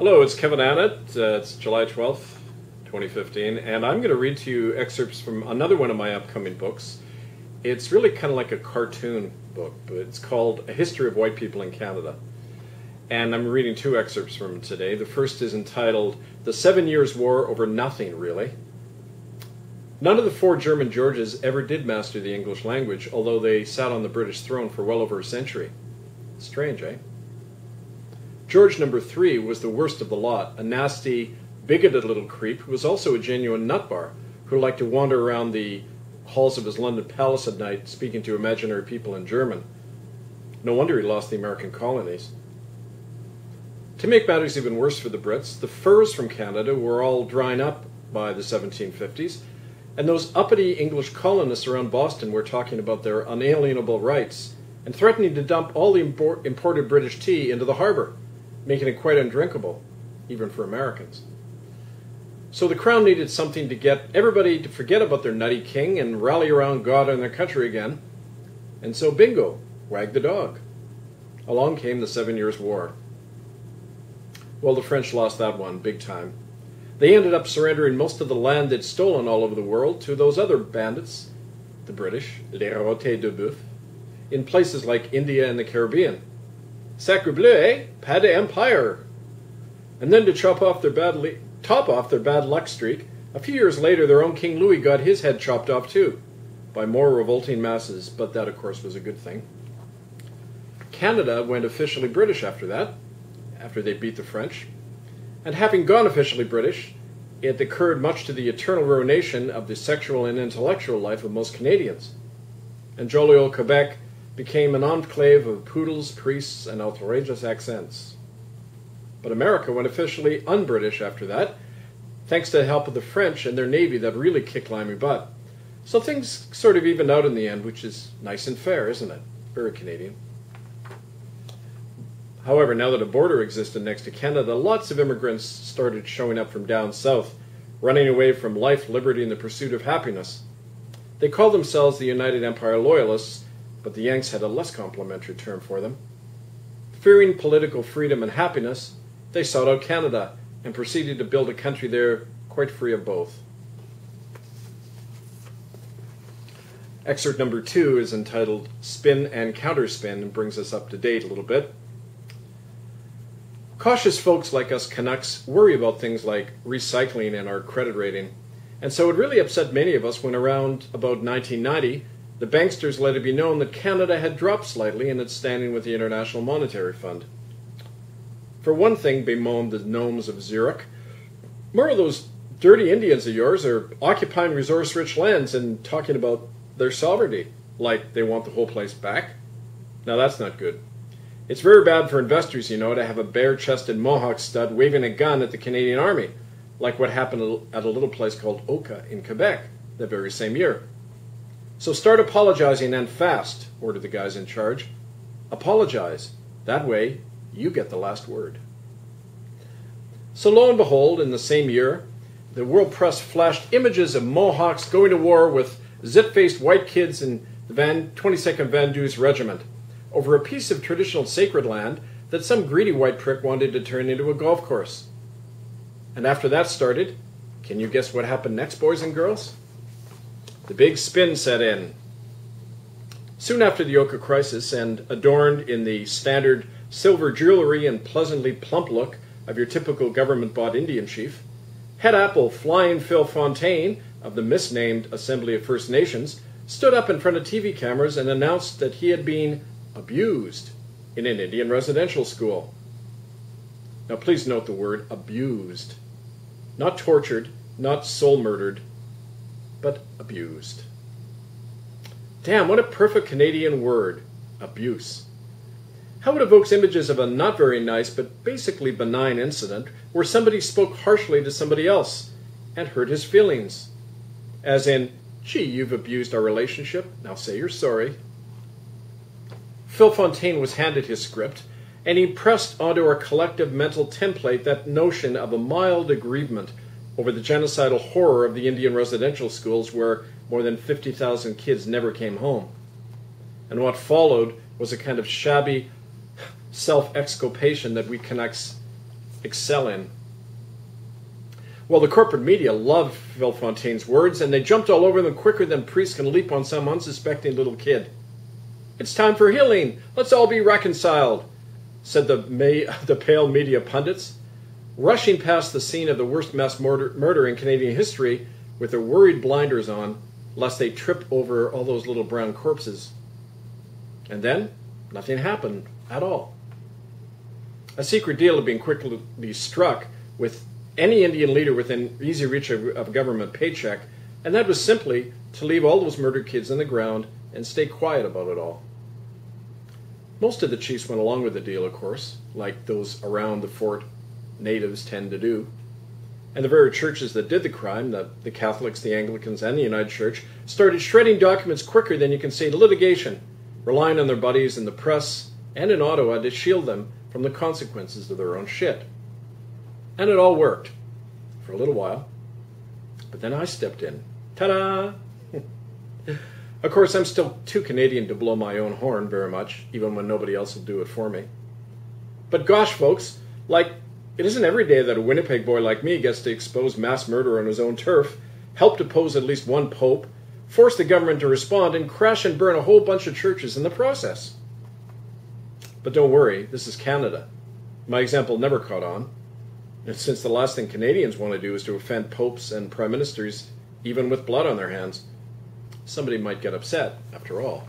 Hello, it's Kanata. It's July 12th, 2015, and I'm going to read to you excerpts from another one of my upcoming books. It's really kind of like a cartoon book, but it's called A History of White People in Canada. And I'm reading two excerpts from it today. The first is entitled The 7 Years' War Over Nothing, Really. None of the four German Georges ever did master the English language, although they sat on the British throne for well over a century. Strange, eh? George number 3 was the worst of the lot, a nasty, bigoted little creep who was also a genuine nutbar, who liked to wander around the halls of his London palace at night speaking to imaginary people in German. No wonder he lost the American colonies. To make matters even worse for the Brits, the furs from Canada were all drying up by the 1750s, and those uppity English colonists around Boston were talking about their unalienable rights and threatening to dump all the imported British tea into the harbor, making it quite undrinkable, even for Americans. So the Crown needed something to get everybody to forget about their nutty king and rally around God and their country again. And so bingo, wag the dog. Along came the 7 Years' War. Well, the French lost that one big time. They ended up surrendering most of the land they'd stolen all over the world to those other bandits, the British, les rotés de boeuf, in places like India and the Caribbean. Sacre bleu, eh? Pas d'empire. And then to top off their bad luck streak, a few years later their own King Louis got his head chopped off too, by more revolting masses, but that of course was a good thing. Canada went officially British after that, after they beat the French. And having gone officially British, it occurred much to the eternal ruination of the sexual and intellectual life of most Canadians. And jolly old Quebec became an enclave of poodles, priests, and outrageous accents. But America went officially un-British after that, thanks to the help of the French and their navy that really kicked limey butt. So things sort of evened out in the end, which is nice and fair, isn't it? Very Canadian. However, now that a border existed next to Canada, lots of immigrants started showing up from down south, running away from life, liberty, and the pursuit of happiness. They called themselves the United Empire Loyalists, but the Yanks had a less complimentary term for them. Fearing political freedom and happiness, they sought out Canada and proceeded to build a country there quite free of both. Excerpt number 2 is entitled Spin and Counterspin and brings us up to date a little bit. Cautious folks like us Canucks worry about things like recycling and our credit rating, and so it really upset many of us when around about 1990, the banksters let it be known that Canada had dropped slightly in its standing with the International Monetary Fund. For one thing, bemoaned the gnomes of Zurich, more of those dirty Indians of yours are occupying resource-rich lands and talking about their sovereignty, like they want the whole place back. Now that's not good. It's very bad for investors, you know, to have a bare-chested Mohawk stud waving a gun at the Canadian Army, like what happened at a little place called Oka in Quebec the very same year. So start apologizing and fast, ordered the guys in charge. Apologize. That way, you get the last word. So lo and behold, in the same year, the world press flashed images of Mohawks going to war with zit-faced white kids in the 22nd Vendeuse Regiment over a piece of traditional sacred land that some greedy white prick wanted to turn into a golf course. And after that started, can you guess what happened next, boys and girls? The big spin set in. Soon after the Oka crisis, and adorned in the standard silver jewelry and pleasantly plump look of your typical government-bought Indian chief, head apple Flying Phil Fontaine of the misnamed Assembly of First Nations stood up in front of TV cameras and announced that he had been abused in an Indian residential school. Now please note the word abused. Not tortured, not soul murdered, but abused. Damn, what a perfect Canadian word, abuse. How it evokes images of a not very nice but basically benign incident where somebody spoke harshly to somebody else and hurt his feelings. As in, gee, you've abused our relationship, now say you're sorry. Phil Fontaine was handed his script, and he pressed onto our collective mental template that notion of a mild aggrievement over the genocidal horror of the Indian residential schools where more than 50,000 kids never came home. And what followed was a kind of shabby self-exculpation that we Canucks excel in. Well, the corporate media loved Villefontaine's words, and they jumped all over them quicker than priests can leap on some unsuspecting little kid. "It's time for healing. Let's all be reconciled," said the pale media pundits, rushing past the scene of the worst mass murder in Canadian history with their worried blinders on, lest they trip over all those little brown corpses. And then, nothing happened at all. A secret deal had been quickly struck with any Indian leader within easy reach of a government paycheck, and that was simply to leave all those murdered kids in the ground and stay quiet about it all. Most of the chiefs went along with the deal, of course, like those around the fort natives tend to do. And the very churches that did the crime, the Catholics, the Anglicans, and the United Church, started shredding documents quicker than you can say litigation, relying on their buddies in the press and in Ottawa to shield them from the consequences of their own shit. And it all worked for a little while. But then I stepped in. Ta-da! Of course, I'm still too Canadian to blow my own horn very much, even when nobody else will do it for me. But gosh, folks, like, it isn't every day that a Winnipeg boy like me gets to expose mass murder on his own turf, help depose at least one pope, force the government to respond, and crash and burn a whole bunch of churches in the process. But don't worry, this is Canada. My example never caught on. And since the last thing Canadians want to do is to offend popes and prime ministers, even with blood on their hands, somebody might get upset, after all.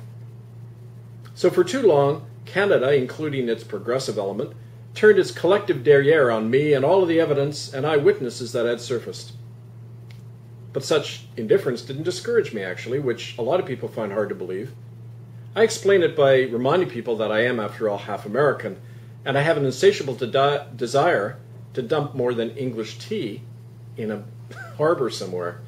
So for too long, Canada, including its progressive element, turned its collective derriere on me and all of the evidence and eyewitnesses that had surfaced. But such indifference didn't discourage me, actually, which a lot of people find hard to believe. I explain it by reminding people that I am, after all, half American, and I have an insatiable desire to dump more than English tea in a harbor somewhere.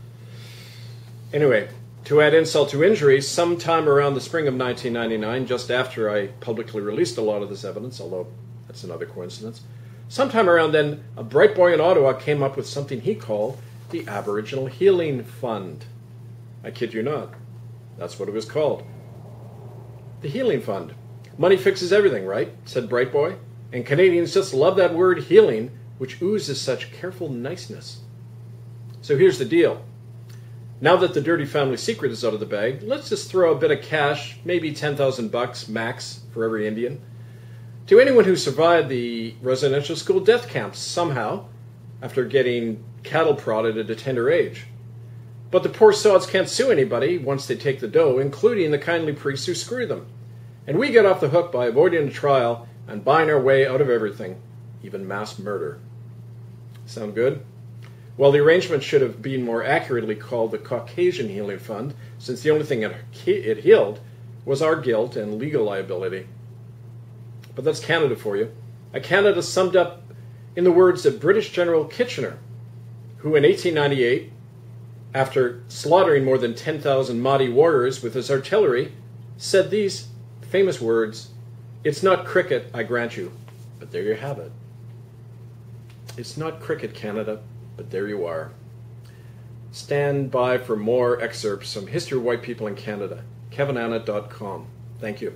Anyway, to add insult to injury, sometime around the spring of 1999, just after I publicly released a lot of this evidence, although that's another coincidence, sometime around then, a bright boy in Ottawa came up with something he called the Aboriginal Healing Fund. I kid you not. That's what it was called. The Healing Fund. Money fixes everything, right? Said Bright Boy. And Canadians just love that word healing, which oozes such careful niceness. So here's the deal. Now that the dirty family secret is out of the bag, let's just throw a bit of cash, maybe $10,000 max for every Indian, to anyone who survived the residential school death camps somehow after getting cattle prodded at a tender age. But the poor sods can't sue anybody once they take the dough, including the kindly priests who screw them. And we get off the hook by avoiding a trial and buying our way out of everything, even mass murder. Sound good? Well, the arrangement should have been more accurately called the Caucasian Healing Fund, since the only thing it healed was our guilt and legal liability. But that's Canada for you. A Canada summed up in the words of British General Kitchener, who in 1898, after slaughtering more than 10,000 Mahdi warriors with his artillery, said these famous words, "It's not cricket, I grant you, but there you have it." It's not cricket, Canada, but there you are. Stand by for more excerpts from History of White People in Canada. KevinAnnett.com. Thank you.